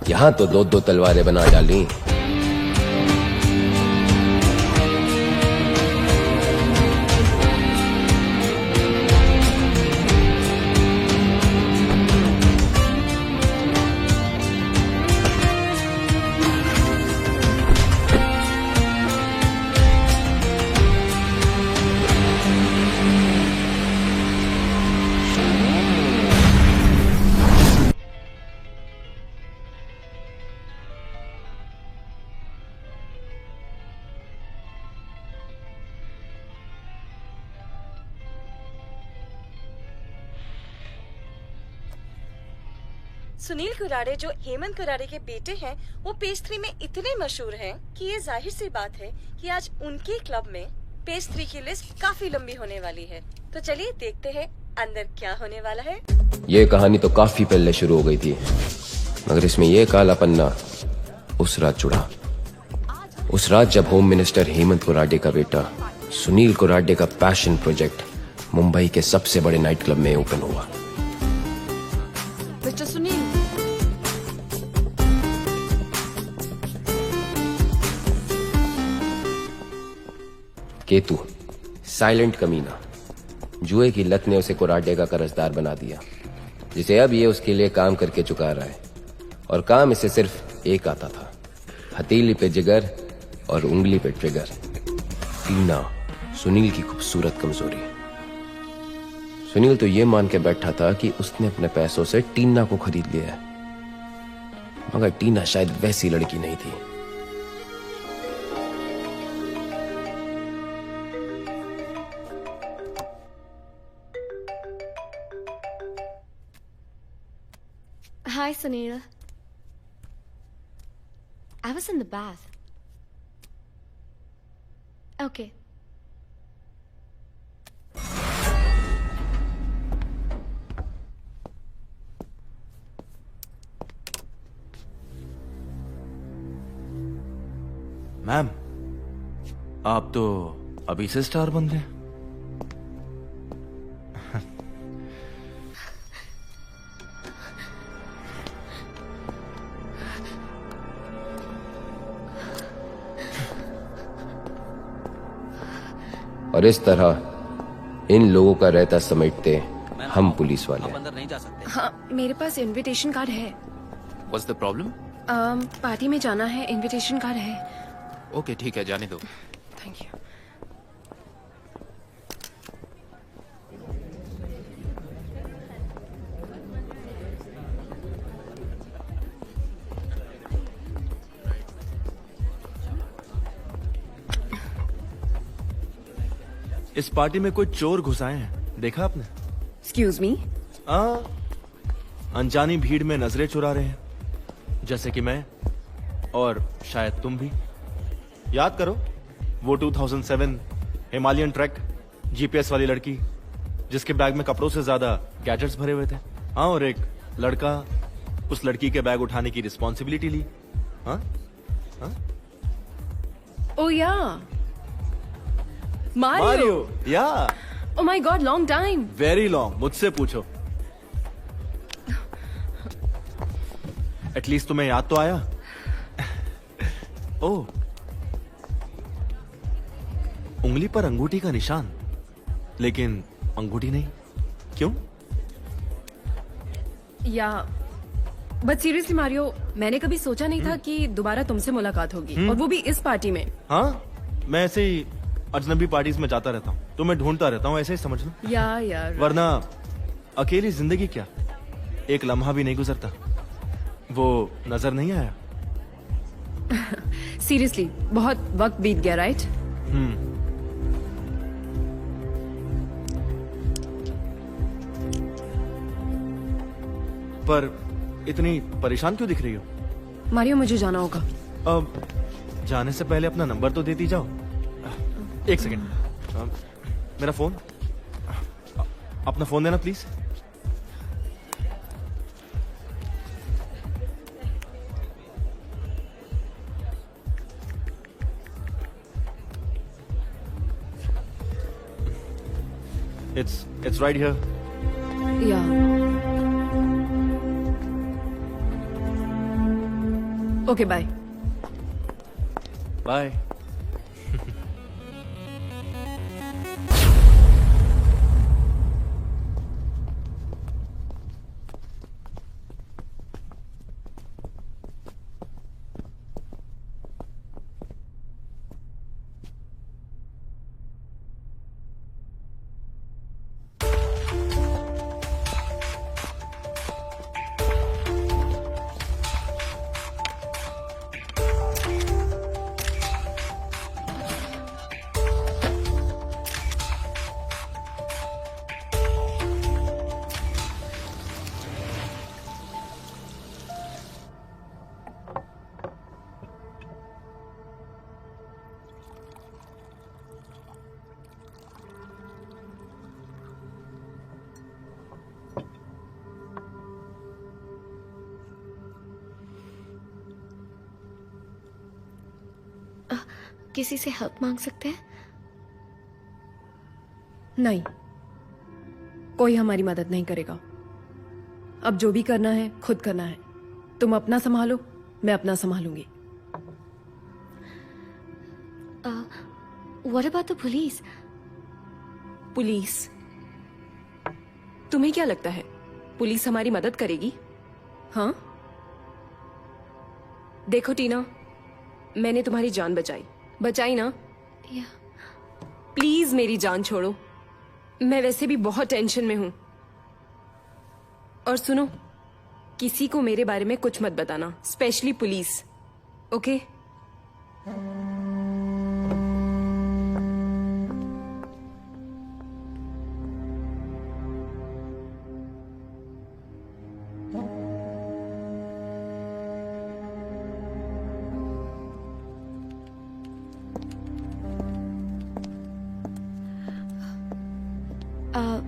यहाँ तो दो दो तलवारें बना डाली। सुनील कुराडे जो हेमंत कुराडे के बेटे हैं, वो पेज 3 में इतने मशहूर हैं कि ये जाहिर सी बात है कि आज उनके क्लब में पेज 3 की लिस्ट काफी लंबी होने वाली है। तो चलिए देखते हैं अंदर क्या होने वाला है। ये कहानी तो काफी पहले शुरू हो गई थी, मगर इसमें ये काला पन्ना उस रात जुड़ा। उस रात जब होम मिनिस्टर हेमंत कुराडे का बेटा सुनील कुराडे का पैशन प्रोजेक्ट मुंबई के सबसे बड़े नाइट क्लब में ओपन हुआ। मिस्टर सुनील, केतु साइलेंट कमीना, जुए की लत ने उसे कुराडे का कर्जदार बना दिया, जिसे अब ये उसके लिए काम करके चुका रहा है। और काम इसे सिर्फ एक आता था, हथेली पे जिगर और उंगली पे ट्रिगर। टीना सुनील की खूबसूरत कमजोरी। सुनील तो ये मान के बैठा था कि उसने अपने पैसों से टीना को खरीद लिया है, मगर टीना शायद वैसी लड़की नहीं थी। Hi, Sunil. I was in the bath. Okay. Ma'am, आप तो अभी से स्टार बन गए। और इस तरह इन लोगों का रहता समेटते हम पुलिस वाले। अंदर नहीं जा सकते। हाँ, मेरे पास इनविटेशन कार्ड है। What's the problem? पार्टी में जाना है, इनविटेशन कार्ड है। ओके ठीक है, जाने दो। Thank you. इस पार्टी में कोई चोर घुसाए हैं, देखा आपने? Excuse me. अनजानी भीड़ में नजरें चुरा रहे हैं, जैसे कि मैं और शायद तुम भी। याद करो वो 2007 हिमालयन ट्रैक जीपीएस वाली लड़की, जिसके बैग में कपड़ों से ज्यादा गैजेट्स भरे हुए थे। हाँ, और एक लड़का उस लड़की के बैग उठाने की रिस्पॉन्सिबिलिटी ली। हाँ हाँ, ओ या मारियो। या oh my God, long time. Very long, मुझसे पूछो। एटलीस्ट तुम्हें याद तो आया। ओह, उंगली पर अंगूठी का निशान, लेकिन अंगूठी नहीं, क्यों? या बट सीरियसली मारियो, मैंने कभी सोचा नहीं था कि दोबारा तुमसे मुलाकात होगी, और वो भी इस पार्टी में। हाँ, मैं ऐसे ही अजनबी पार्टीज में जाता रहता हूँ, तो मैं ढूंढता रहता हूँ, ऐसे ही समझ लो। या यार, वरना अकेली जिंदगी क्या, एक लम्हा भी नहीं गुजरता। वो नजर नहीं आया? सीरियसली बहुत वक्त बीत गया, राइट? पर इतनी परेशान क्यों दिख रही हो? मारियो, मुझे जाना होगा। अब जाने से पहले अपना नंबर तो देती जाओ। एक सेकेंड, मेरा फोन, अपना फोन देना प्लीज। It's right here. या ओके बाय। बाय। किसी से हेल्प मांग सकते हैं? नहीं, कोई हमारी मदद नहीं करेगा। अब जो भी करना है खुद करना है। तुम अपना संभालो, मैं अपना संभालूंगी। What about the police? Police? तुम्हें क्या लगता है पुलिस हमारी मदद करेगी? हाँ? देखो टीना, मैंने तुम्हारी जान बचाई ना? Yeah. प्लीज मेरी जान छोड़ो। मैं वैसे भी बहुत टेंशन में हूं। और सुनो, किसी को मेरे बारे में कुछ मत बताना, specially police. Okay?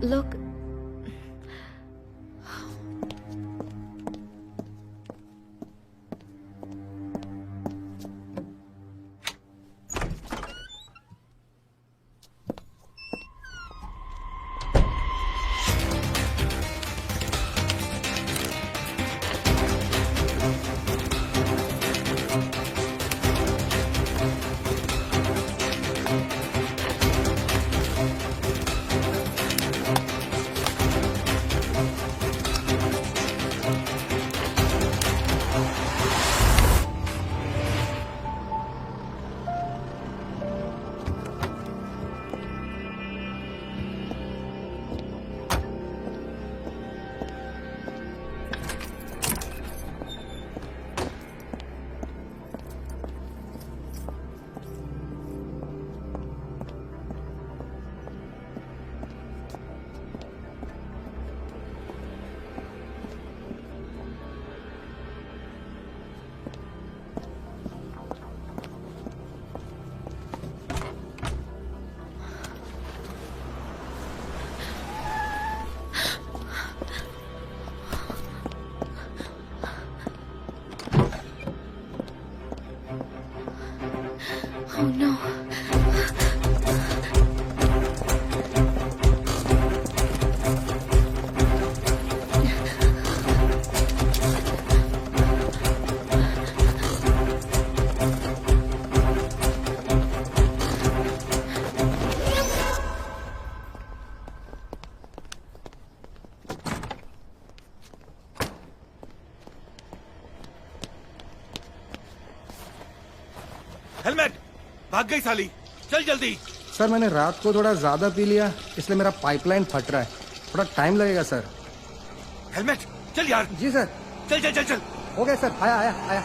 Look. Oh no. Helmet! भाग गई साली। चल जल्दी। सर मैंने रात को थोड़ा ज्यादा पी लिया, इसलिए मेरा पाइपलाइन फट रहा है। थोड़ा टाइम लगेगा सर। हेलमेट! चल यार। जी सर। चल चल चल चल। हो गया सर, आया आया आया।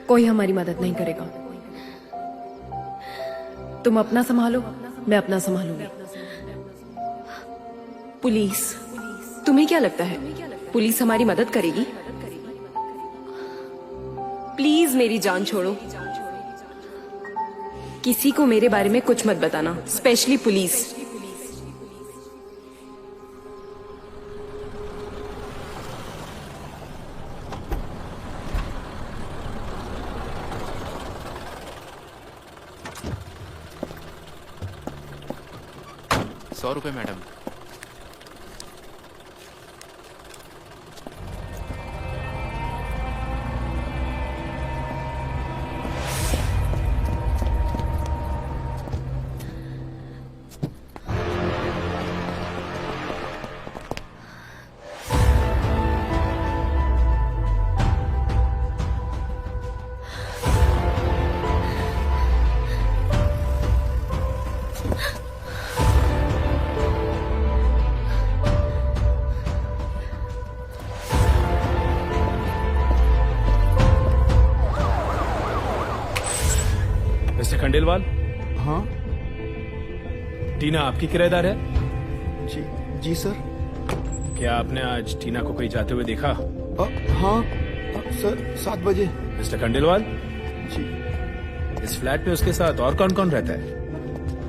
कोई हमारी मदद नहीं करेगा। तुम अपना संभालो, मैं अपना संभालूंगी। पुलिस? तुम्हें क्या लगता है पुलिस हमारी मदद करेगी? प्लीज प्लीज मेरी जान छोड़ो। किसी को मेरे बारे में कुछ मत बताना, specially police. ₹100 madam. Mister Khandelwal, हाँ टीना आपकी किराएदार है? जी जी सर। क्या आपने आज टीना को कहीं जाते हुए देखा? हाँ सर, 7 बजे। मिस्टर खंडेलवाल, जी इस फ्लैट में उसके साथ और कौन कौन रहता है?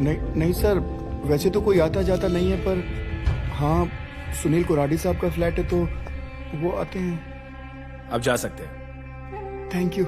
नहीं सर, वैसे तो कोई आता जाता नहीं है, पर हाँ सुनील कोराडी साहब का फ्लैट है तो वो आते हैं। अब जा सकते हैं। Thank you.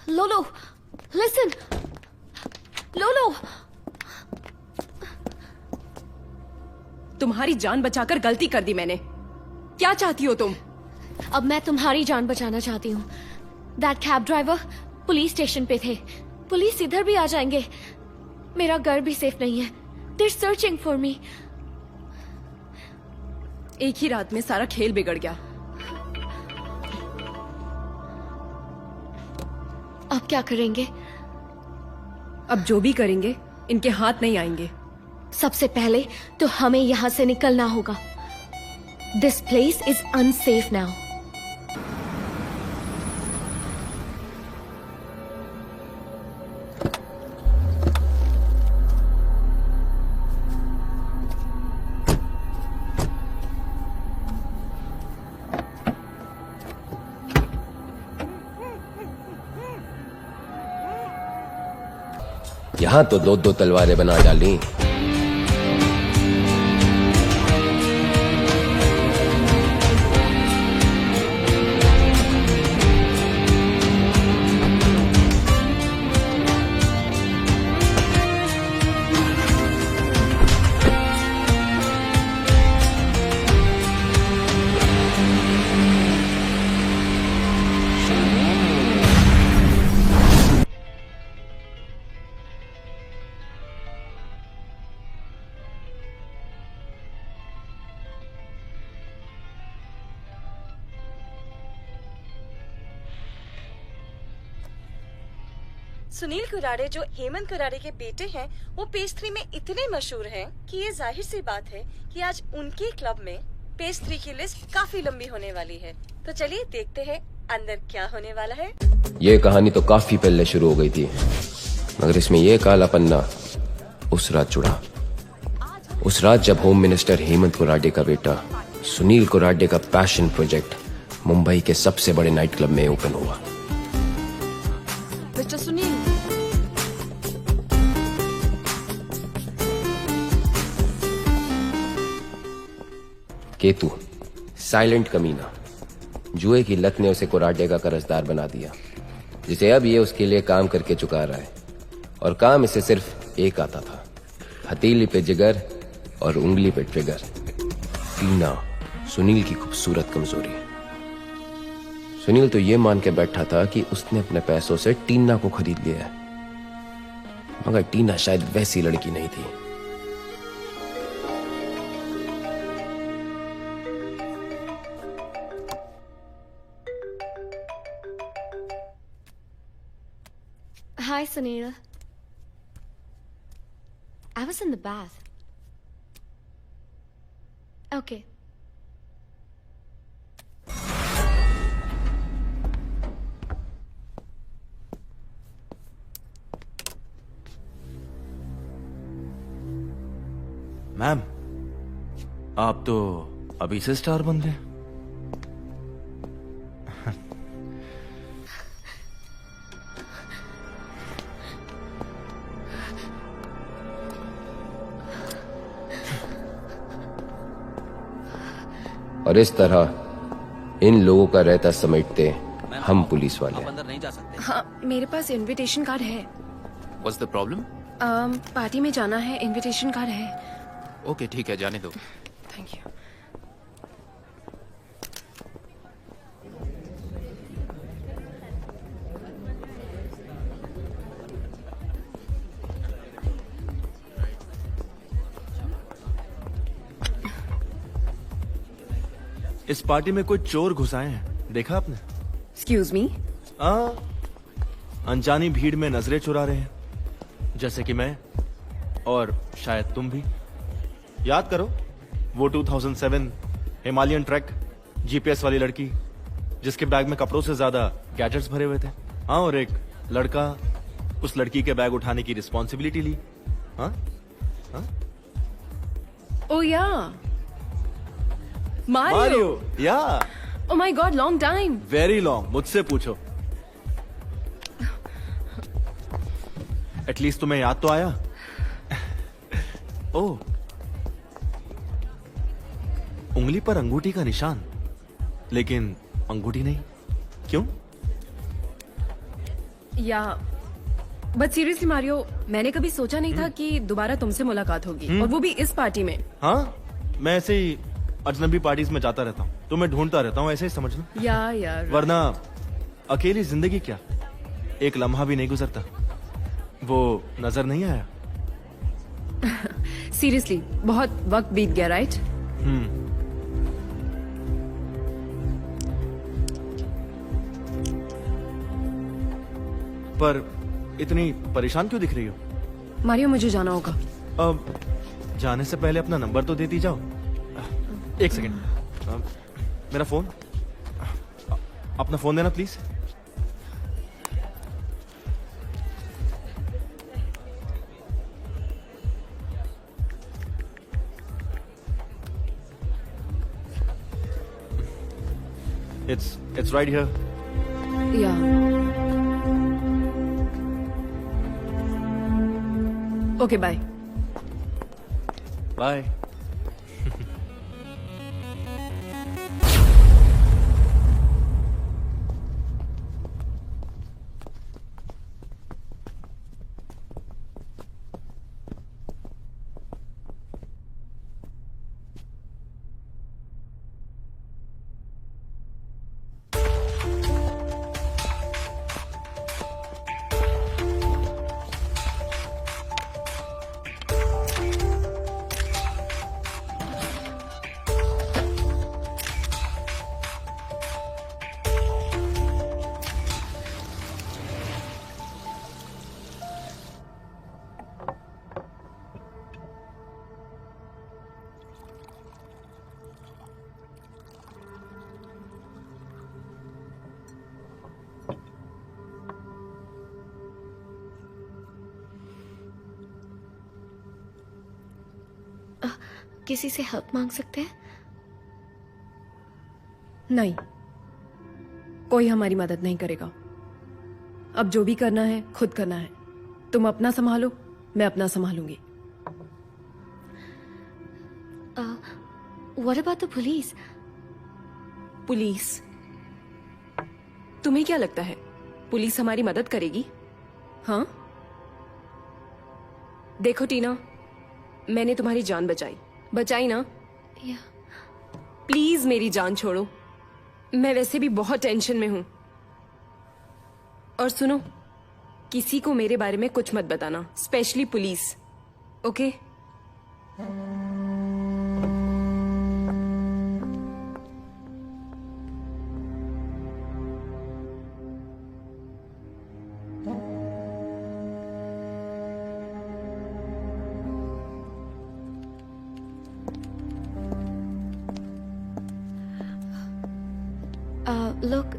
लोलो, लिसन। लोलो, तुम्हारी जान बचाकर गलती कर दी मैंने। क्या चाहती हो तुम? अब मैं तुम्हारी जान बचाना चाहती हूँ। That cab driver police station पे थे। पुलिस इधर भी आ जाएंगे। मेरा घर भी सेफ नहीं है। They're searching for me. एक ही रात में सारा खेल बिगड़ गया। अब क्या करेंगे? अब जो भी करेंगे इनके हाथ नहीं आएंगे। सबसे पहले तो हमें यहाँ से निकलना होगा। This place is unsafe now. यहां तो 2-2 तलवारें बना डाली। सुनील कुराडे जो हेमंत कुराडे के बेटे हैं, वो पेज 3 में इतने मशहूर हैं कि ये जाहिर सी बात है कि आज उनके क्लब में पेज 3 की लिस्ट काफी लंबी होने वाली है। तो चलिए देखते हैं अंदर क्या होने वाला है। ये कहानी तो काफी पहले शुरू हो गई थी। मगर इसमें यह काला पन्ना उस रात जुड़ा। उस रात जब होम मिनिस्टर हेमंत कुराडे का बेटा सुनील कुराडे का पैशन प्रोजेक्ट मुंबई के सबसे बड़े नाइट क्लब में ओपन हुआ। मिस्टर सुनील, केतु साइलेंट कमीना, जुए की लत ने उसे कुराडे का कर्जदार बना दिया, जिसे अब ये उसके लिए काम करके चुका रहा है। और काम इसे सिर्फ एक आता था, हथेली पे जिगर और उंगली पे ट्रिगर। टीना सुनील की खूबसूरत कमजोरी। सुनील तो ये मान के बैठा था कि उसने अपने पैसों से टीना को खरीद लिया है, मगर टीना शायद वैसी लड़की नहीं थी। Hi, Sunil. I was in the bath. Okay. Ma'am, आप तो अभी से स्टार बन गए। और इस तरह इन लोगों का रहता समेटते हम पुलिस वाले। अंदर नहीं जा सकते। हाँ, मेरे पास इनविटेशन कार्ड है। What's the problem? पार्टी में जाना है, इनविटेशन कार्ड है। ओके ठीक है, जाने दो। Thank you. इस पार्टी में कोई चोर घुसाए हैं, देखा आपने? Excuse me. अनजानी भीड़ में नजरें चुरा रहे हैं, जैसे कि मैं और शायद तुम भी। याद करो वो 2007 हिमालयन ट्रैक जीपीएस वाली लड़की, जिसके बैग में कपड़ों से ज्यादा गैजेट्स भरे हुए थे। हाँ, और एक लड़का उस लड़की के बैग उठाने की रिस्पॉन्सिबिलिटी ली। हाँ हाँ, ओ या मारियो। मारियो, या oh my God, long time. Very long, मुझसे पूछो। एटलीस्ट तुम्हें याद तो आया। ओह, उंगली पर अंगूठी का निशान, लेकिन अंगूठी नहीं, क्यों? या बट सीरियसली मारियो, मैंने कभी सोचा नहीं था कि दोबारा तुमसे मुलाकात होगी, और वो भी इस पार्टी में। हाँ, मैं ऐसे ही अजनबी पार्टीज में जाता रहता हूँ, तो मैं ढूंढता रहता हूँ, ऐसे ही समझ लो। या यार, वरना अकेली जिंदगी क्या, एक लम्हा भी नहीं गुजरता। वो नजर नहीं आया? सीरियसली बहुत वक्त बीत गया, राइट? पर इतनी परेशान क्यों दिख रही हो? मारियो, मुझे जाना होगा। अब जाने से पहले अपना नंबर तो देती जाओ। एक सेकेंड, मेरा फोन, अपना फोन देना प्लीज। It's right here. या ओके, बाय। Bye. किसी से हेल्प मांग सकते हैं? नहीं, कोई हमारी मदद नहीं करेगा। अब जो भी करना है खुद करना है। तुम अपना संभालो, मैं अपना संभालूंगी। What about the police? Police? तुम्हें क्या लगता है पुलिस हमारी मदद करेगी? हाँ, देखो टीना, मैंने तुम्हारी जान बचाई ना? Yeah. प्लीज मेरी जान छोड़ो, मैं वैसे भी बहुत टेंशन में हूं। और सुनो, किसी को मेरे बारे में कुछ मत बताना, specially police, okay? Look.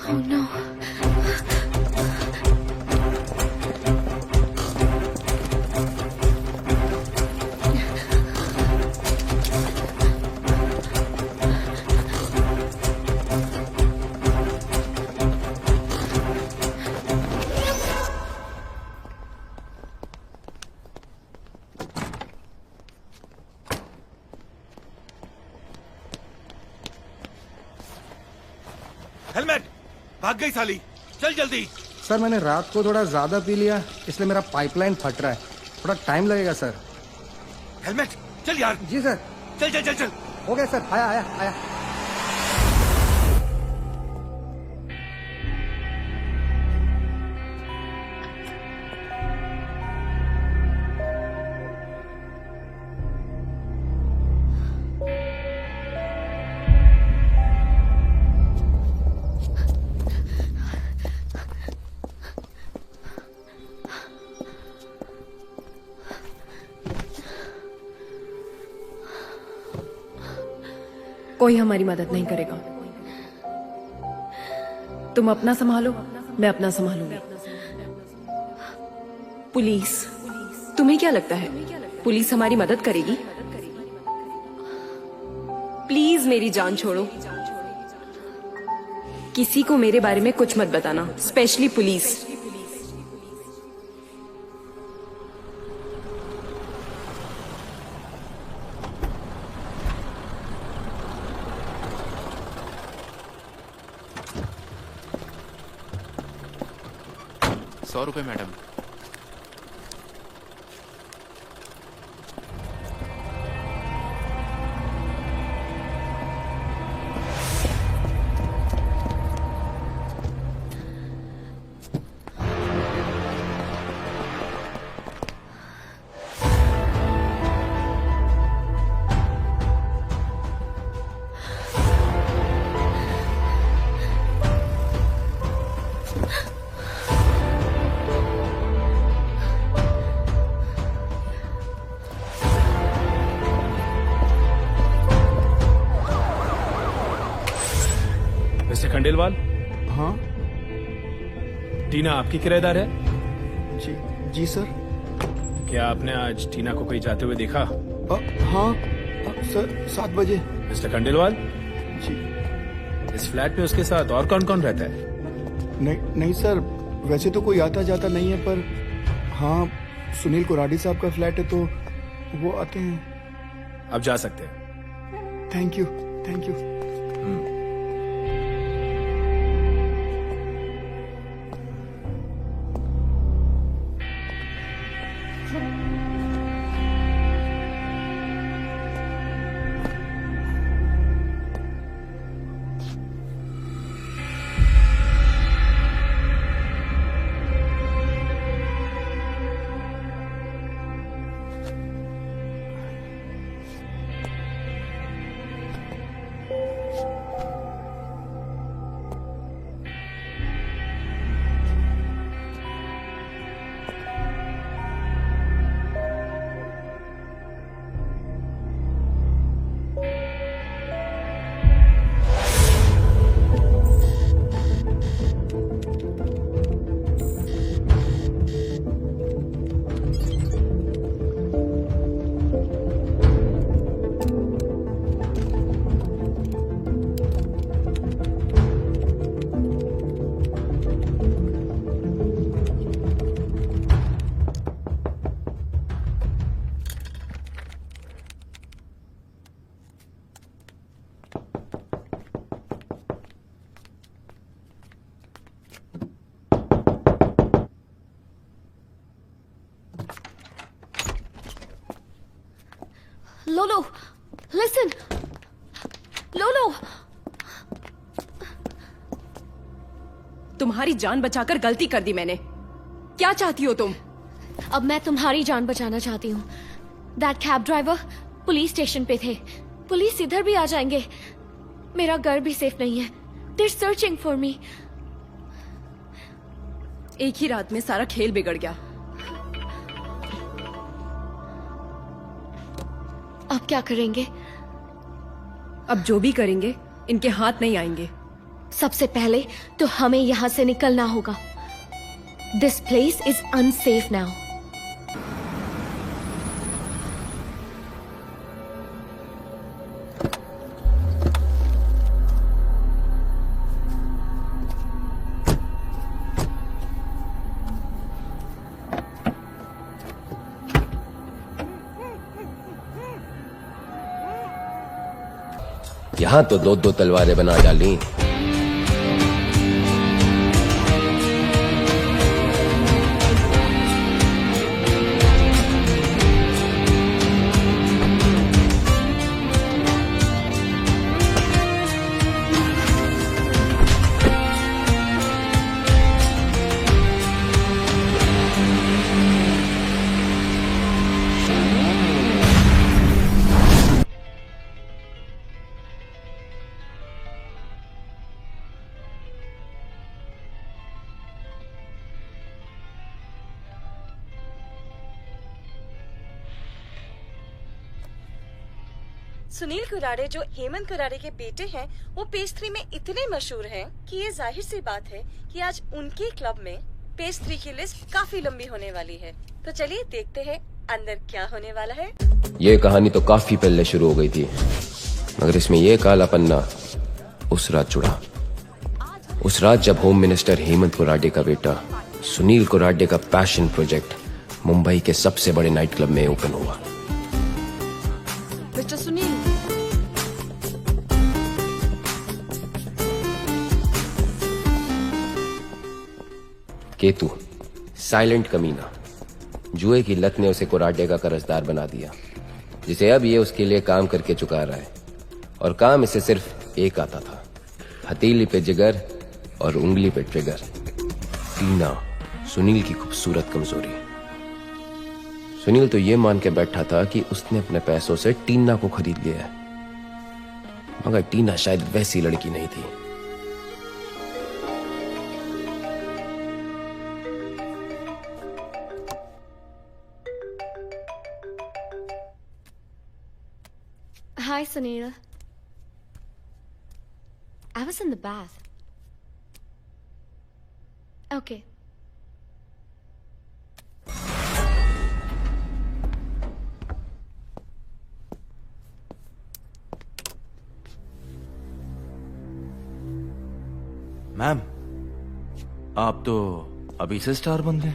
Oh no. Helmet! भाग गई साली। चल जल्दी। सर मैंने रात को थोड़ा ज्यादा पी लिया, इसलिए मेरा पाइपलाइन फट रहा है, थोड़ा टाइम लगेगा सर। हेलमेट! चल यार। जी सर। चल चल चल चल। हो गया सर, आया आया आया। कोई हमारी मदद नहीं करेगा। तुम अपना संभालो, मैं अपना संभालूंगी। पुलिस? तुम्हें क्या लगता है पुलिस हमारी मदद करेगी? प्लीज मेरी जान छोड़ो, किसी को मेरे बारे में कुछ मत बताना, specially police. ₹100 madam. Mister Khandelwal. हाँ टीना आपकी किराएदार है? जी जी सर। क्या आपने आज टीना को कहीं जाते हुए देखा? हाँ सर, 7 बजे। मिस्टर खंडेलवाल, जी इस फ्लैट में उसके साथ और कौन कौन रहता है? नहीं सर, वैसे तो कोई आता जाता नहीं है, पर हाँ सुनील कोराडी साहब का फ्लैट है तो वो आते हैं। अब जा सकते हैं। Thank you thank you. लोलो, लिसन। लोलो, तुम्हारी जान बचाकर गलती कर दी मैंने। क्या चाहती हो तुम? अब मैं तुम्हारी जान बचाना चाहती हूँ। That cab driver police station पे थे। पुलिस इधर भी आ जाएंगे। मेरा घर भी सेफ नहीं है। They're searching for me. एक ही रात में सारा खेल बिगड़ गया। अब क्या करेंगे? अब जो भी करेंगे इनके हाथ नहीं आएंगे। सबसे पहले तो हमें यहाँ से निकलना होगा। This place is unsafe now. यहां तो 2-2 तलवारें बना डाली। सुनील कुराडे जो हेमंत कुराडे के बेटे हैं, वो पेज 3 में इतने मशहूर हैं कि ये जाहिर सी बात है कि आज उनके क्लब में पेज 3 की लिस्ट काफी लंबी होने वाली है। तो चलिए देखते हैं अंदर क्या होने वाला है। ये कहानी तो काफी पहले शुरू हो गई थी, मगर इसमें ये काला पन्ना उस रात जुड़ा। उस रात जब होम मिनिस्टर हेमंत कुराडे का बेटा सुनील कुराडे का पैशन प्रोजेक्ट मुंबई के सबसे बड़े नाइट क्लब में ओपन हुआ। मिस्टर सुनील, केतु साइलेंट कमीना, जुए की लत ने उसे कुराडे का कर्जदार बना दिया, जिसे अब ये उसके लिए काम करके चुका रहा है। और काम इसे सिर्फ एक आता था, हथेली पे जिगर और उंगली पे ट्रिगर। टीना सुनील की खूबसूरत कमजोरी। सुनील तो ये मान के बैठा था कि उसने अपने पैसों से टीना को खरीद लिया है, मगर टीना शायद वैसी लड़की नहीं थी। Hi, Sunil. I was in the bath. Okay, ma'am, आप तो अभी से स्टार बन गए।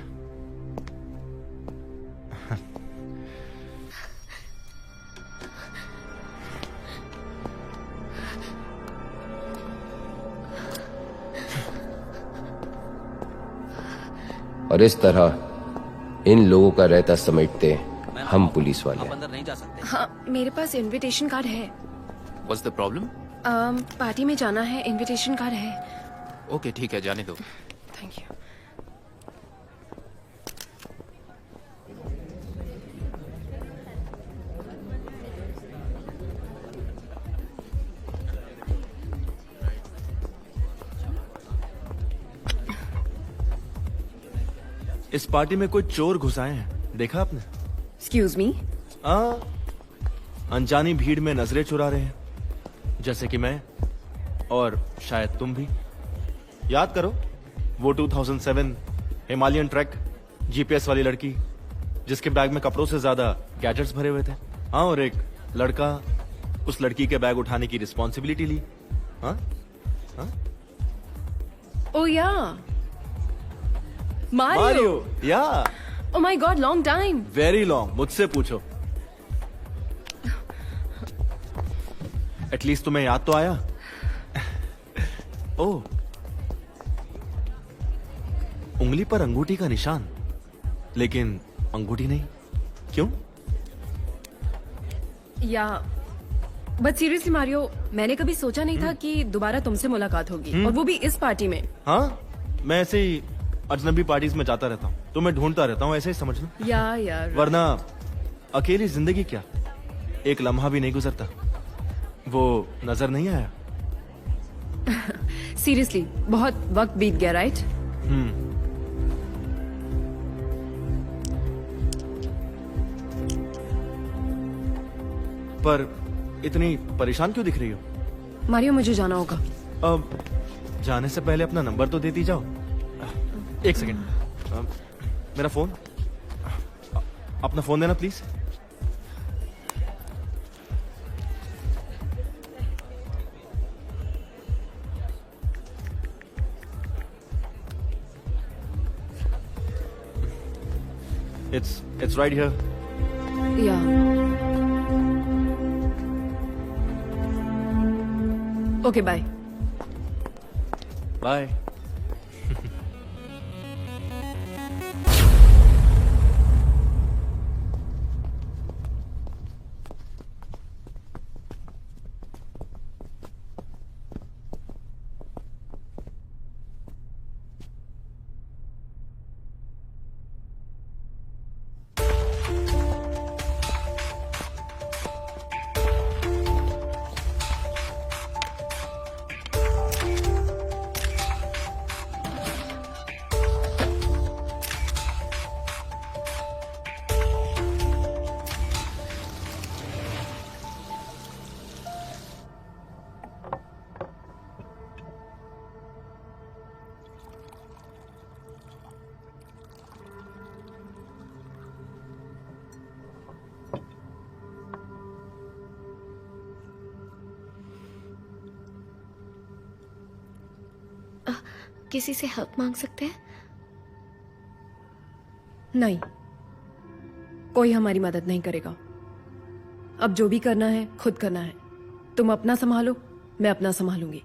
और इस तरह इन लोगों का रहता समेटते हम पुलिस वाले। अंदर नहीं जा सकते। हाँ, मेरे पास इनविटेशन कार्ड है। What's the problem? पार्टी में जाना है, इनविटेशन कार्ड है। ओके ठीक है, जाने दो। Thank you. इस पार्टी में कोई चोर घुसाए हैं, देखा आपने? Excuse me. अनजानी भीड़ में नजरें चुरा रहे हैं, जैसे कि मैं और शायद तुम भी। याद करो वो 2007 हिमालयन ट्रैक जीपीएस वाली लड़की, जिसके बैग में कपड़ों से ज्यादा गैजेट्स भरे हुए थे। हाँ, और एक लड़का उस लड़की के बैग उठाने की रिस्पॉन्सिबिलिटी ली। हाँ हाँ, ओ या मारियो। या oh my God, long time. Very long, मुझसे पूछो। एटलीस्ट तुम्हें याद तो आया। ओह, उंगली पर अंगूठी का निशान, लेकिन अंगूठी नहीं, क्यों? या बट सीरियसली मारियो, मैंने कभी सोचा नहीं था कि दोबारा तुमसे मुलाकात होगी, और वो भी इस पार्टी में। हाँ, मैं ऐसे ही अजनबी पार्टीज में जाता रहता हूँ, तो मैं ढूंढता रहता हूँ, ऐसे ही समझ लो। या यार, वरना अकेली जिंदगी क्या, एक लम्हा भी नहीं गुजरता। वो नजर नहीं आया? सीरियसली बहुत वक्त बीत गया, राइट? पर इतनी परेशान क्यों दिख रही हो? मारियो, मुझे जाना होगा। अब जाने से पहले अपना नंबर तो देती जाओ। एक सेकेंड, मेरा फोन, अपना फोन देना प्लीज। It's right here. या ओके, बाय। Bye. किसी से हेल्प मांग सकते हैं? नहीं, कोई हमारी मदद नहीं करेगा। अब जो भी करना है खुद करना है। तुम अपना संभालो, मैं अपना संभालूंगी।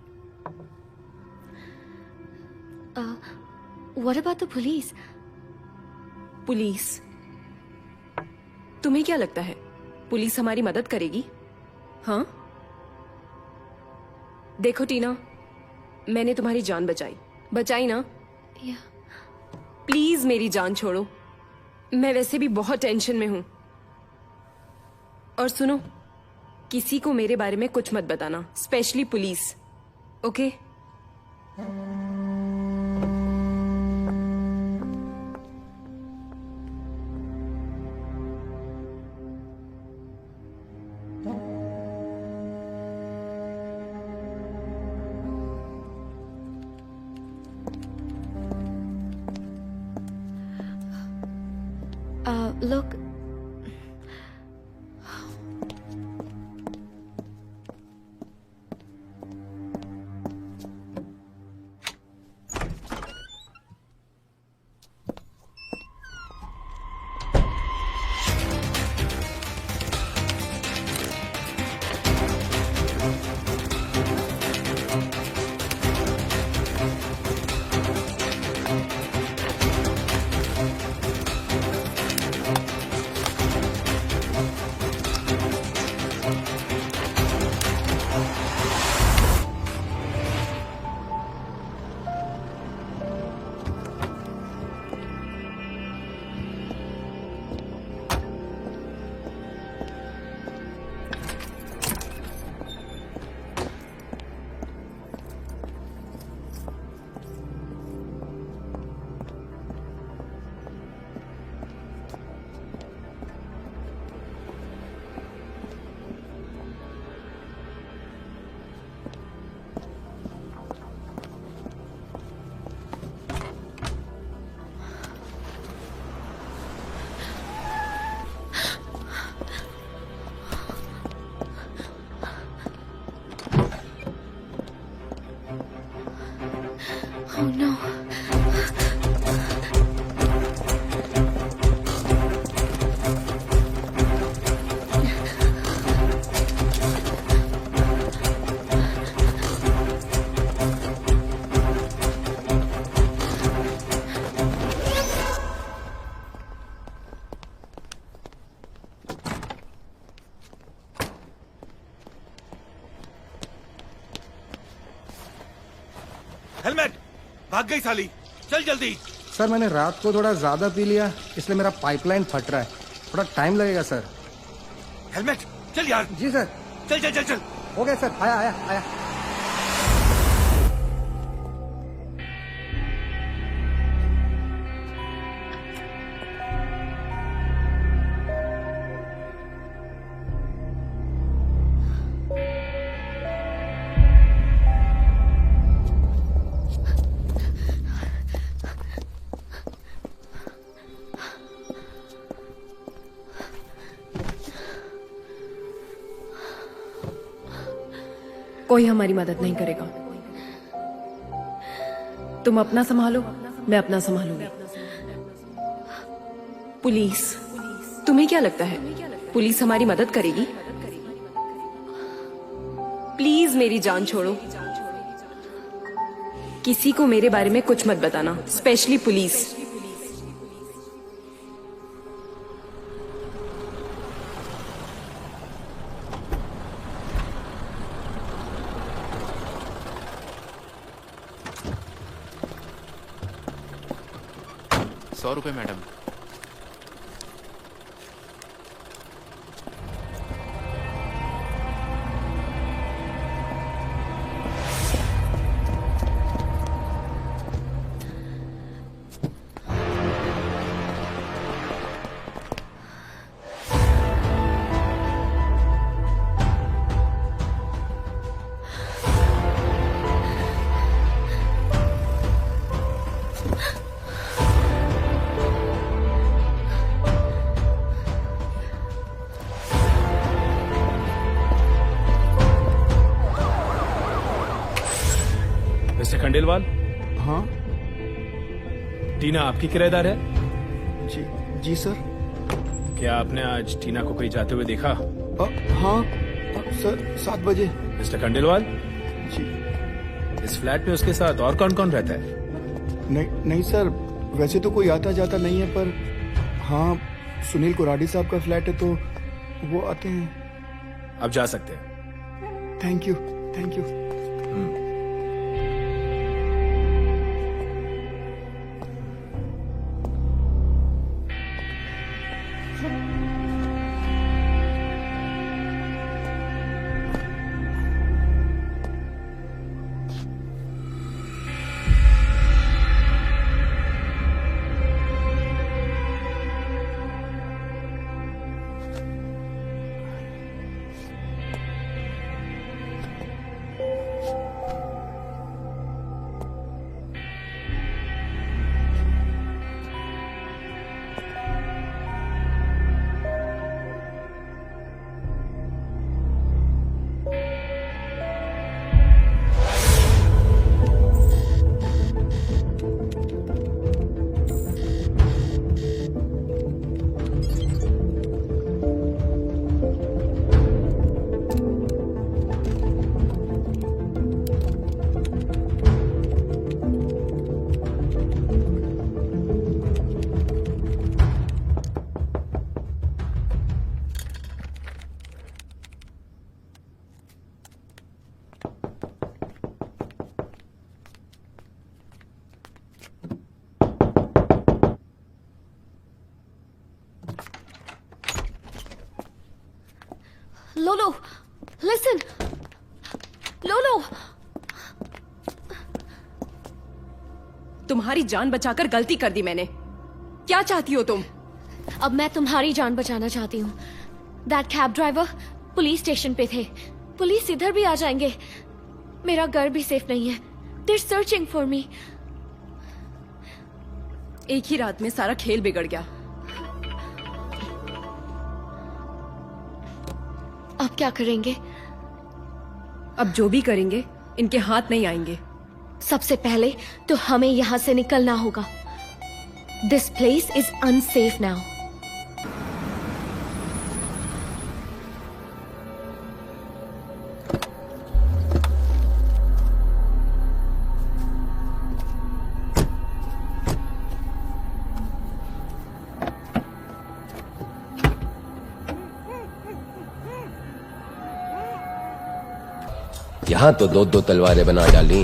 What about the police? Police? तुम्हें क्या लगता है पुलिस हमारी मदद करेगी? हाँ, देखो टीना, मैंने तुम्हारी जान बचाई ना? Yeah. प्लीज मेरी जान छोड़ो, मैं वैसे भी बहुत टेंशन में हूं। और सुनो, किसी को मेरे बारे में कुछ मत बताना, specially police, okay? Look, helmet. भाग गई साली, चल जल्दी। सर मैंने रात को थोड़ा ज्यादा पी लिया, इसलिए मेरा पाइपलाइन फट रहा है, थोड़ा टाइम लगेगा सर। हेलमेट, चल यार। जी सर। चल चल चल चल। हो गया सर, आया आया आया। कोई हमारी मदद नहीं करेगा। तुम अपना संभालो, मैं अपना संभालूंगी। पुलिस, तुम्हें क्या लगता है पुलिस हमारी मदद करेगी? प्लीज मेरी जान छोड़ो। किसी को मेरे बारे में कुछ मत बताना, specially police. ₹100 madam. Mister Khandelwal. हाँ टीना आपकी किराएदार है? जी जी सर। क्या आपने आज टीना को कहीं जाते हुए देखा? हाँ सर, 7 बजे। मिस्टर खंडेलवाल, जी। इस फ्लैट में उसके साथ और कौन कौन रहता है? नहीं सर, वैसे तो कोई आता जाता नहीं है, पर हाँ सुनील कुराडी साहब का फ्लैट है तो वो आते हैं। अब जा सकते हैं। Thank you thank you. लोलो, listen. लोलो, तुम्हारी जान बचाकर गलती कर दी मैंने। क्या चाहती हो तुम? अब मैं तुम्हारी जान बचाना चाहती हूँ। That cab driver police station पे थे। पुलिस इधर भी आ जाएंगे। मेरा घर भी सेफ नहीं है। They're searching for me. एक ही रात में सारा खेल बिगड़ गया। अब क्या करेंगे? अब जो भी करेंगे इनके हाथ नहीं आएंगे। सबसे पहले तो हमें यहाँ से निकलना होगा। This place is unsafe now. यहां तो 2-2 तलवारें बना डाली।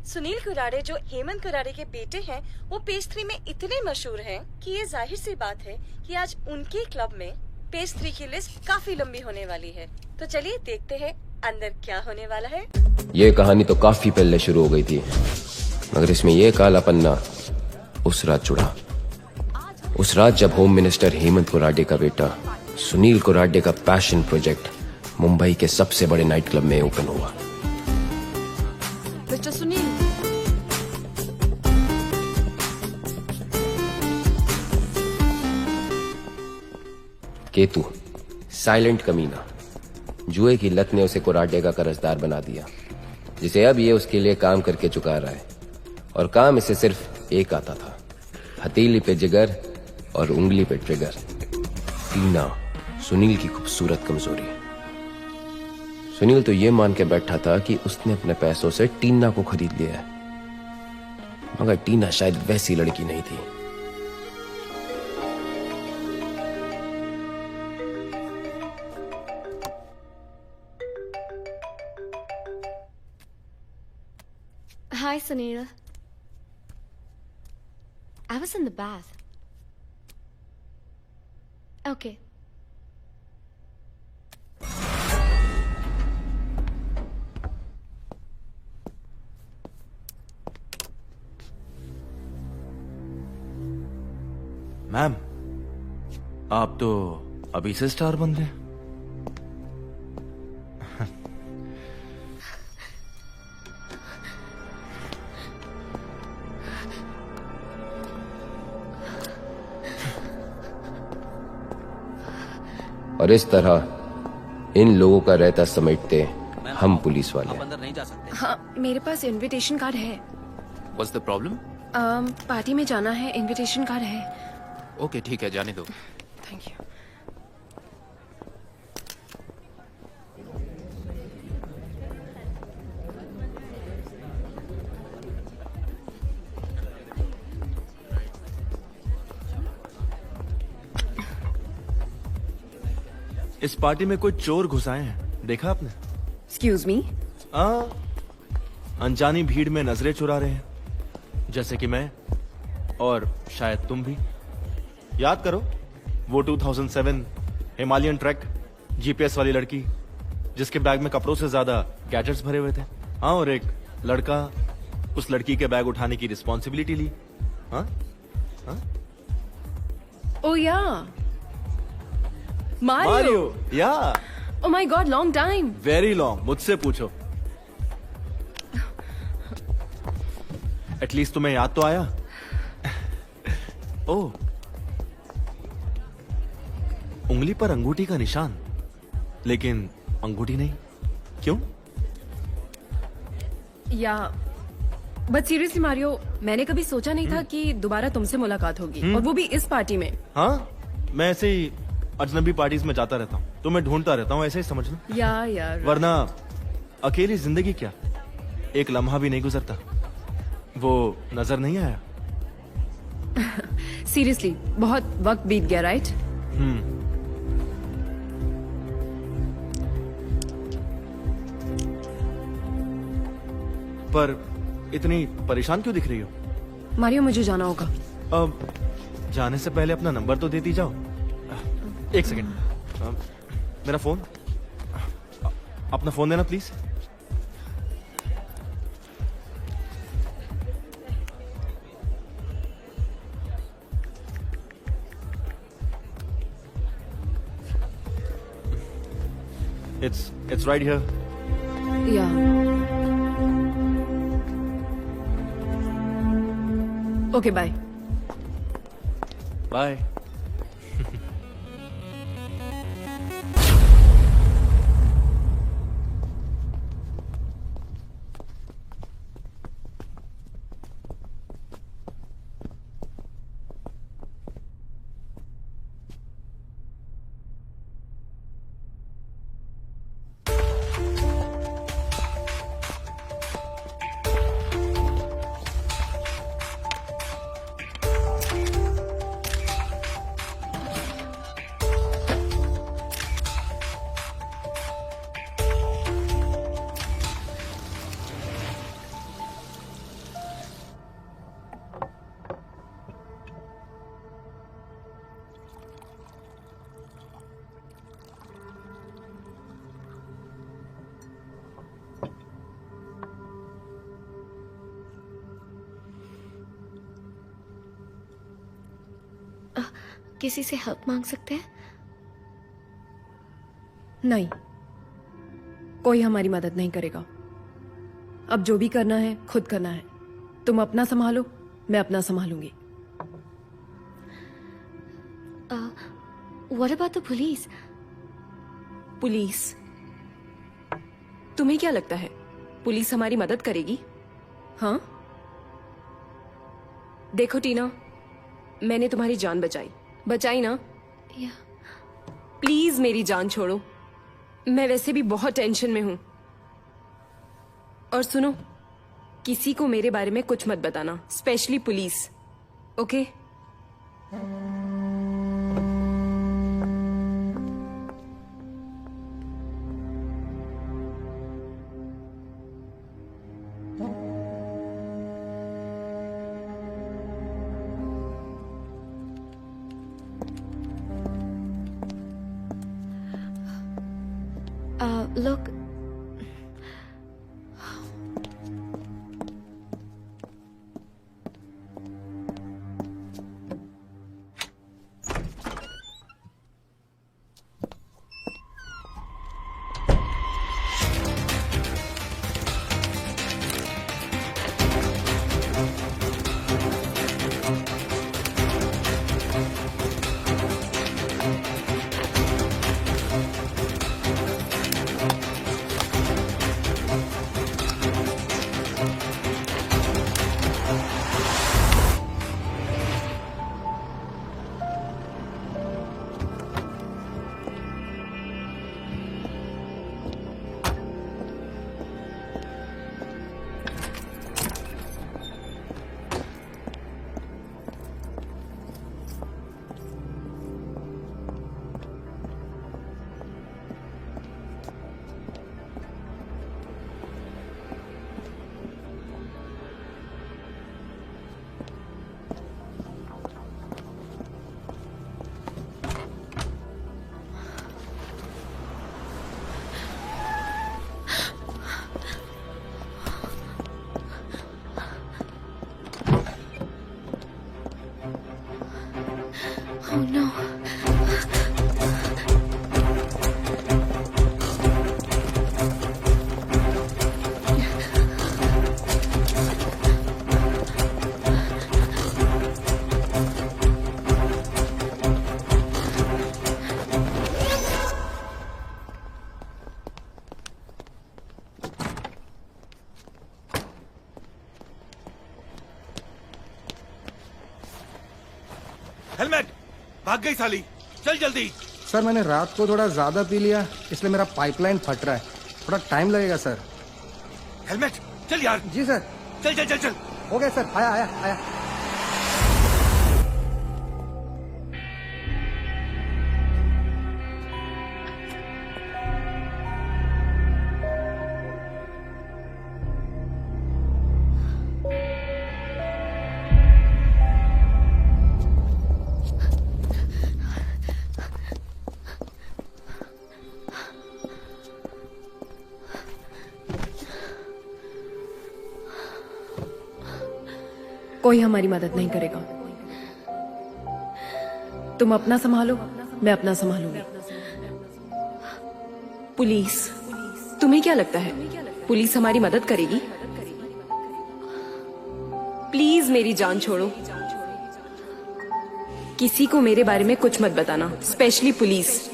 सुनील कुरारे जो हेमंत कुरारे के बेटे हैं वो पेज 3 में इतने मशहूर हैं कि ये जाहिर सी बात है कि आज उनके क्लब में पेज 3 की लिस्ट काफी लंबी होने वाली है। तो चलिए देखते हैं अंदर क्या होने वाला है। ये कहानी तो काफी पहले शुरू हो गई थी, मगर इसमें ये काला पन्ना उस रात जुड़ा। उस रात जब होम मिनिस्टर हेमंत कुरारे का बेटा सुनील कुरारे का पैशन प्रोजेक्ट मुंबई के सबसे बड़े नाइट क्लब में ओपन हुआ। मिस्टर सुनील, केतु साइलेंट कमीना, जुए की लत ने उसे कुरारे का कर्जदार बना दिया, जिसे अब ये उसके लिए काम करके चुका रहा है। और काम इसे सिर्फ एक आता था, हथेली पे जिगर और उंगली पे ट्रिगर। टीना सुनील की खूबसूरत कमजोरी। सुनील तो ये मान के बैठा था कि उसने अपने पैसों से टीना को खरीद लिया है, मगर टीना शायद वैसी लड़की नहीं थी। Hi, Sunil. I was in the bath. Okay. Ma'am, आप तो अभी से स्टार बन गए। और इस तरह इन लोगों का रहता समेटते हम पुलिस वाले। अंदर नहीं जा सकते। हाँ, मेरे पास इनविटेशन कार्ड है। What's the problem? पार्टी में जाना है, इनविटेशन कार्ड है। ओके ठीक है, जाने दो। Thank you. इस पार्टी में कोई चोर घुसाए हैं, देखा आपने? Excuse me. अनजानी भीड़ में नजरें चुरा रहे हैं, जैसे कि मैं और शायद तुम भी। याद करो वो 2007 हिमालयन ट्रैक जीपीएस वाली लड़की, जिसके बैग में कपड़ों से ज्यादा गैजेट्स भरे हुए थे। हाँ, और एक लड़का उस लड़की के बैग उठाने की रिस्पॉन्सिबिलिटी ली। हाँ हाँ, ओ या मारियो। या oh my God, long time. Very long, मुझसे पूछो। एटलीस्ट तुम्हें याद तो आया। ओह, उंगली पर अंगूठी का निशान, लेकिन अंगूठी नहीं, क्यों? या बट सीरियसली मारियो, मैंने कभी सोचा नहीं था कि दोबारा तुमसे मुलाकात होगी, और वो भी इस पार्टी में। हाँ, मैं ऐसे ही अजनबी पार्टीज में जाता रहता हूँ, तो मैं ढूंढता रहता हूँ, ऐसे ही समझ लो। यार वरना अकेली जिंदगी क्या, एक लम्हा भी नहीं गुजरता। वो नजर नहीं आया? सीरियसली बहुत वक्त बीत गया, राइट? पर इतनी परेशान क्यों दिख रही हो? मारियो, मुझे जाना होगा। अब जाने से पहले अपना नंबर तो देती जाओ। एक सेकंड, मेरा फोन, अपना फोन देना प्लीज। It's right here. या ओके, बाय। Bye. किसी से हेल्प मांग सकते हैं? नहीं, कोई हमारी मदद नहीं करेगा। अब जो भी करना है खुद करना है। तुम अपना संभालो, मैं अपना संभालूंगी। What about the police? Police? तुम्हें क्या लगता है पुलिस हमारी मदद करेगी? हाँ? देखो टीना, मैंने तुम्हारी जान बचाई ना? Yeah. प्लीज मेरी जान छोड़ो। मैं वैसे भी बहुत टेंशन में हूं। और सुनो, किसी को मेरे बारे में कुछ मत बताना, specially police. Okay? Look. Oh no. Helmet! भाग गई साली। चल जल्दी। सर मैंने रात को थोड़ा ज्यादा पी लिया, इसलिए मेरा पाइपलाइन फट रहा है। थोड़ा टाइम लगेगा सर। हेलमेट! चल यार। जी सर। चल चल चल चल। हो गया सर, आया आया आया। कोई हमारी मदद नहीं करेगा। तुम अपना संभालो, मैं अपना संभालूंगी। पुलिस? तुम्हें क्या लगता है पुलिस हमारी मदद करेगी? प्लीज मेरी जान छोड़ो। किसी को मेरे बारे में कुछ मत बताना, specially police.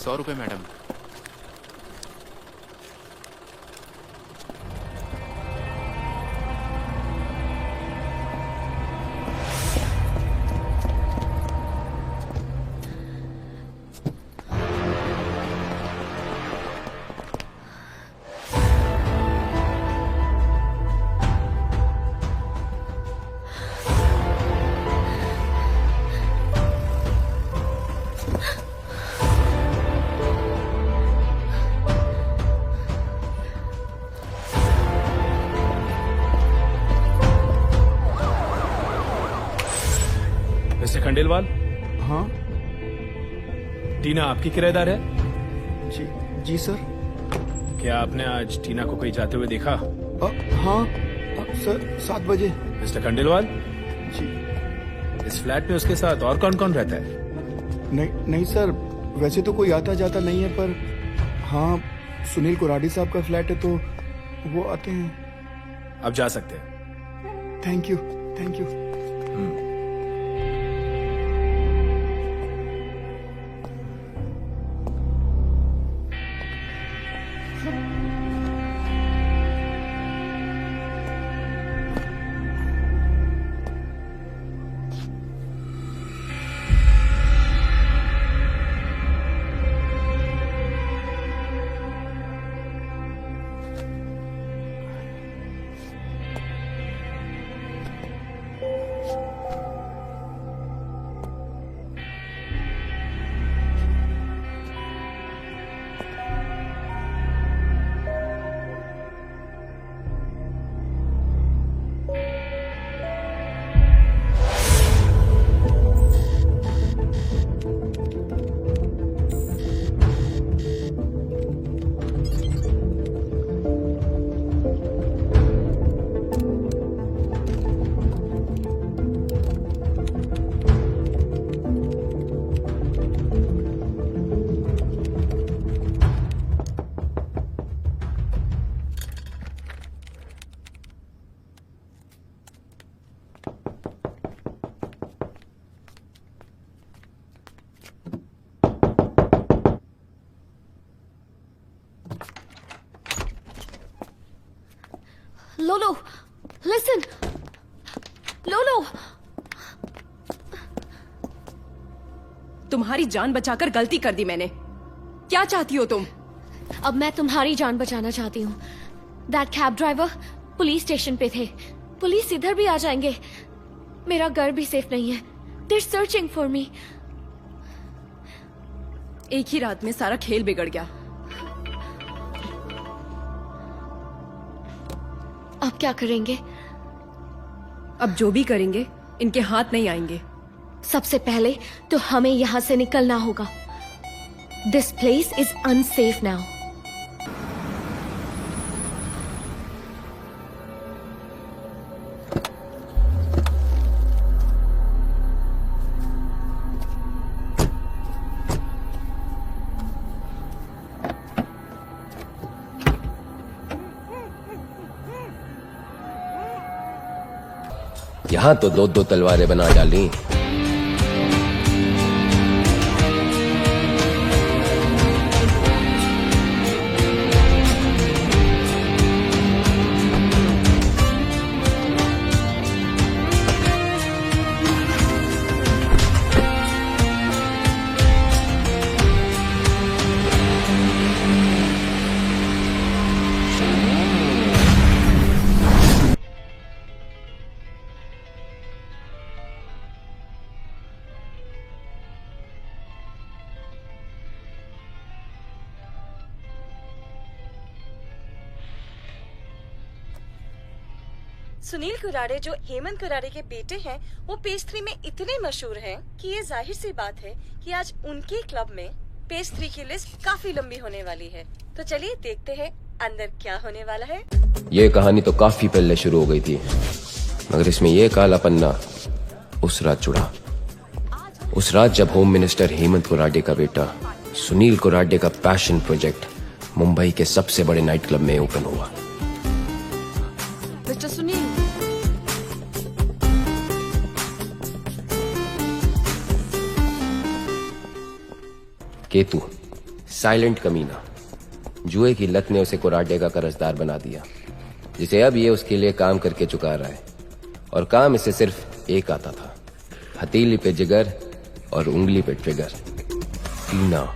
₹100 madam. Mister Khandelwal, हाँ टीना आपकी किराएदार है? जी जी सर। क्या आपने आज टीना को कहीं जाते हुए देखा? हाँ सर 7 बजे। मिस्टर खंडेलवाल, जी इस फ्लैट में उसके साथ और कौन कौन रहता है? नहीं सर, वैसे तो कोई आता जाता नहीं है, पर हाँ सुनील कुराडी साहब का फ्लैट है तो वो आते हैं। अब जा सकते हैं। Thank you thank you. लोलो, लिसन, लोलो। तुम्हारी जान बचाकर गलती कर दी मैंने। क्या चाहती हो तुम? अब मैं तुम्हारी जान बचाना चाहती हूँ। That cab driver police station पे थे। पुलिस इधर भी आ जाएंगे। मेरा घर भी सेफ नहीं है। They're searching for me. एक ही रात में सारा खेल बिगड़ गया। अब क्या करेंगे? अब जो भी करेंगे इनके हाथ नहीं आएंगे। सबसे पहले तो हमें यहाँ से निकलना होगा। This place is unsafe now. यहां तो दो दो तलवारें बना डाली। सुनील कुराडे जो हेमंत कुराडे के बेटे हैं, वो पेज 3 में इतने मशहूर हैं कि ये जाहिर सी बात है कि आज उनके क्लब में पेज 3 की लिस्ट काफी लंबी होने वाली है। तो चलिए देखते हैं अंदर क्या होने वाला है। ये कहानी तो काफी पहले शुरू हो गई थी, मगर इसमें ये काला पन्ना उस रात जुड़ा। उस रात जब होम मिनिस्टर हेमंत कुराडे का बेटा सुनील कुराडे का पैशन प्रोजेक्ट मुंबई के सबसे बड़े नाइट क्लब में ओपन हुआ। मिस्टर सुनील, केतु साइलेंट कमीना, जुए की लत ने उसे कुराडे का कर्जदार बना दिया, जिसे अब ये उसके लिए काम करके चुका रहा है। और काम इसे सिर्फ एक आता था, हथेली पे जिगर और उंगली पे ट्रिगर। टीना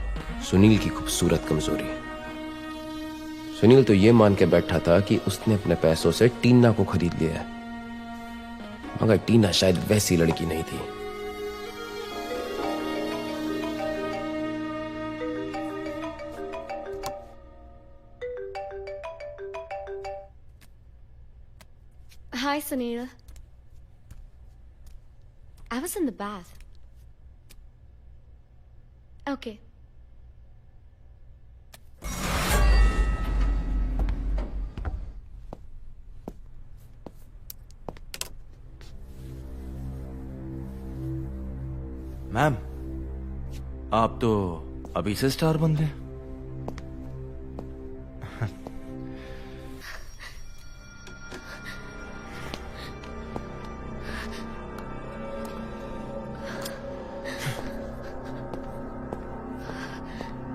सुनील की खूबसूरत कमजोरी। सुनील तो ये मान के बैठा था कि उसने अपने पैसों से टीना को खरीद लिया है, मगर टीना शायद वैसी लड़की नहीं थी। Hi, Sunil. I was in the bath. Okay, ma'am, आप तो अभी से स्टार बन गए।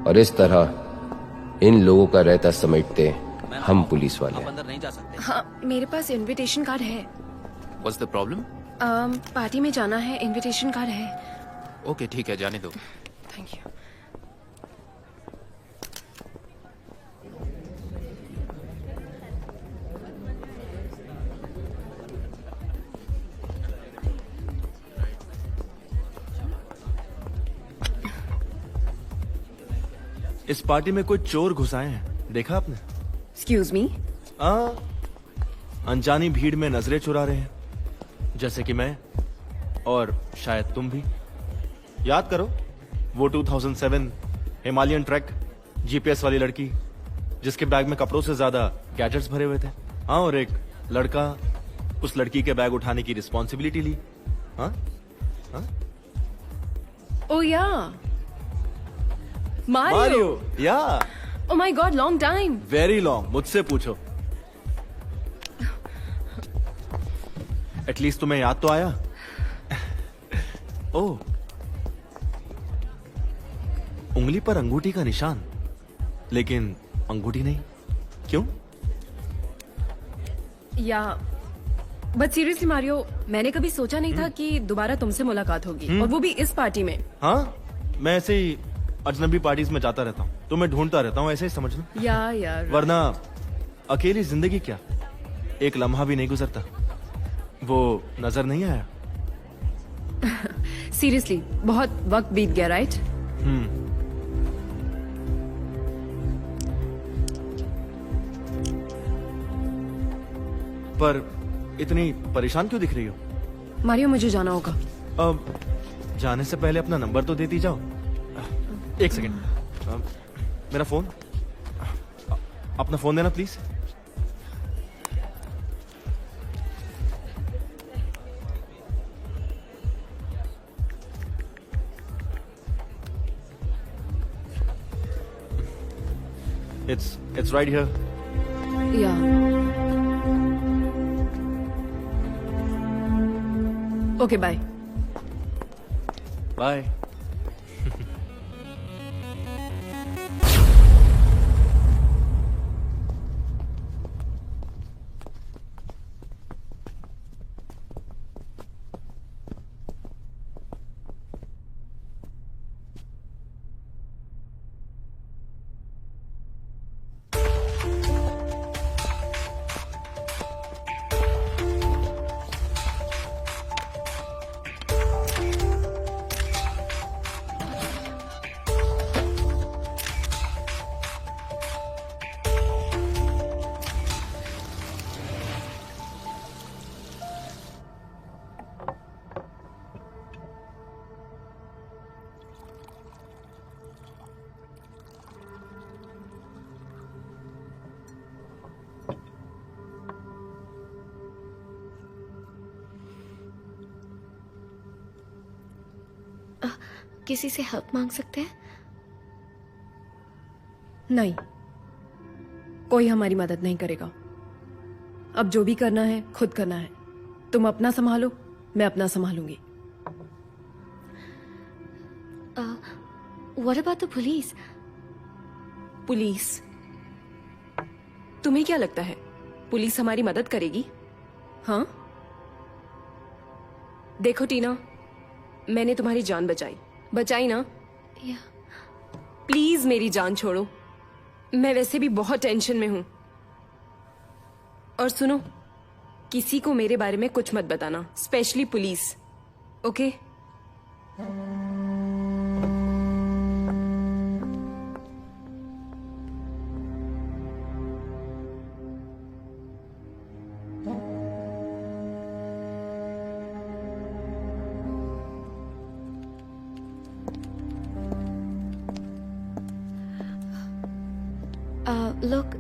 और इस तरह इन लोगों का रहता समेटते हम पुलिस वाले। अंदर नहीं जा सकते। हाँ, मेरे पास इनविटेशन कार्ड है। What's the problem? पार्टी में जाना है, इनविटेशन कार्ड है। ओके ठीक है, जाने दो। Thank you. इस पार्टी में कोई चोर घुसाए हैं, देखा आपने? Excuse me. अनजानी भीड़ में नजरें चुरा रहे हैं, जैसे कि मैं और शायद तुम भी। याद करो वो 2007 हिमालयन ट्रैक जीपीएस वाली लड़की, जिसके बैग में कपड़ों से ज्यादा गैजेट्स भरे हुए थे। हाँ, और एक लड़का उस लड़की के बैग उठाने की रिस्पॉन्सिबिलिटी ली। हाँ हाँ, ओ या मारियो। या oh my God, long time. Very long, मुझसे पूछो। एटलीस्ट तुम्हें याद तो आया। ओह, उंगली पर अंगूठी का निशान, लेकिन अंगूठी नहीं, क्यों? या बट सीरियसली मारियो, मैंने कभी सोचा नहीं था कि दोबारा तुमसे मुलाकात होगी, और वो भी इस पार्टी में। हाँ, मैं ऐसे ही अजनबी पार्टीज में जाता रहता हूँ, तो मैं ढूंढता रहता हूँ, ऐसे ही समझ लो। या यार, वरना अकेली जिंदगी क्या, एक लम्हा भी नहीं गुजरता। वो नजर नहीं आया? सीरियसली बहुत वक्त बीत गया, राइट? पर इतनी परेशान क्यों दिख रही हो? मारियो, मुझे जाना होगा। अब जाने से पहले अपना नंबर तो देती जाओ। एक सेकेंड, मेरा फोन, अपना फोन देना प्लीज। It's right here. या ओके, बाय। Bye. किसी से हेल्प मांग सकते हैं? नहीं, कोई हमारी मदद नहीं करेगा। अब जो भी करना है खुद करना है। तुम अपना संभालो, मैं अपना संभालूंगी। What about the police? Police? तुम्हें क्या लगता है पुलिस हमारी मदद करेगी? हाँ, देखो टीना, मैंने तुम्हारी जान बचाई ना? Yeah. प्लीज मेरी जान छोड़ो, मैं वैसे भी बहुत टेंशन में हूं। और सुनो, किसी को मेरे बारे में कुछ मत बताना, specially police, okay? Look,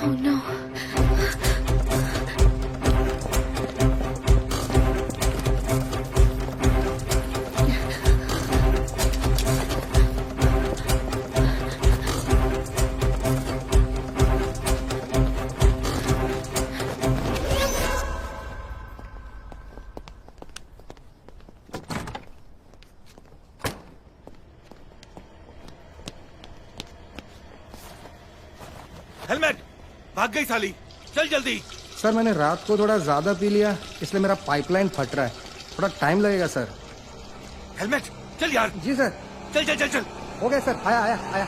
Oh no. Helmet! भाग गई साली। चल जल्दी। सर मैंने रात को थोड़ा ज्यादा पी लिया इसलिए मेरा पाइपलाइन फट रहा है, थोड़ा टाइम लगेगा सर। हेलमेट! चल यार। जी सर। चल चल चल चल। हो गया सर, आया आया आया।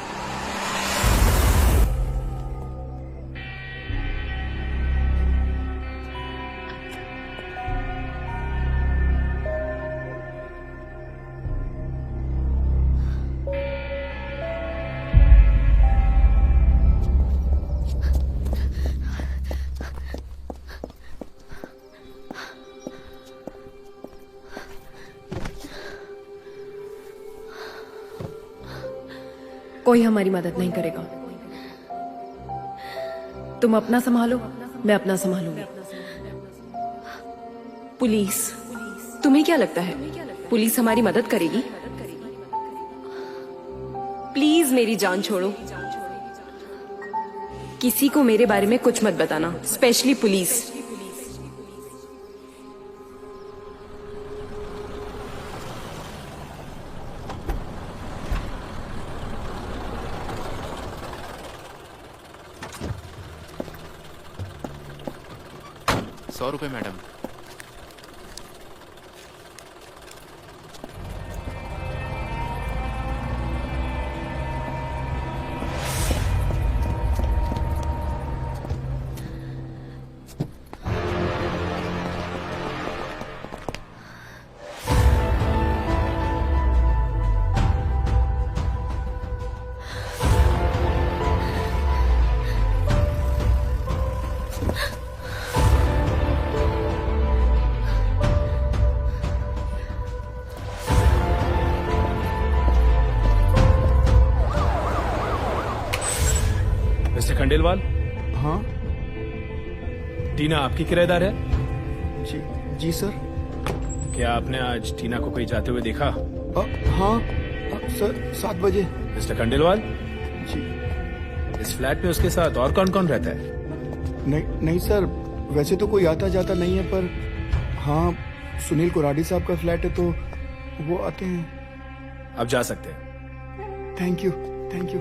कोई हमारी मदद नहीं करेगा। तुम अपना संभालो, मैं अपना संभालूंगी। पुलिस, तुम्हें क्या लगता है पुलिस हमारी मदद करेगी? प्लीज मेरी जान छोड़ो। किसी को मेरे बारे में कुछ मत बताना, specially police. ₹100 madam. Mister Khandelwal. हाँ टीना आपकी किराएदार है? जी जी सर। क्या आपने आज टीना को कहीं जाते हुए देखा? हाँ सर 7 बजे। मिस्टर खंडेलवाल, जी इस फ्लैट में उसके साथ और कौन कौन रहता है? नहीं सर, वैसे तो कोई आता जाता नहीं है, पर हाँ सुनील कुराडी साहब का फ्लैट है तो वो आते हैं। आप जा सकते हैं। Thank you thank you.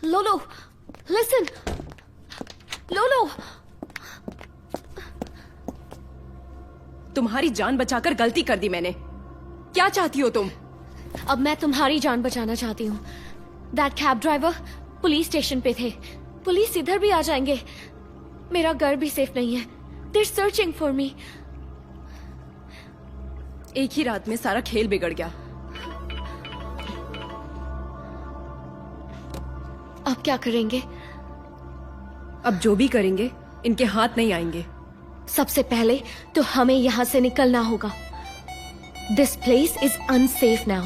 लोलो, लिसन। लोलो, तुम्हारी जान बचाकर गलती कर दी मैंने। क्या चाहती हो तुम? अब मैं तुम्हारी जान बचाना चाहती हूँ। That cab driver police station पे थे। पुलिस इधर भी आ जाएंगे। मेरा घर भी सेफ नहीं है। They're searching for me. एक ही रात में सारा खेल बिगड़ गया। अब क्या करेंगे? अब जो भी करेंगे इनके हाथ नहीं आएंगे। सबसे पहले तो हमें यहाँ से निकलना होगा। This place is unsafe now.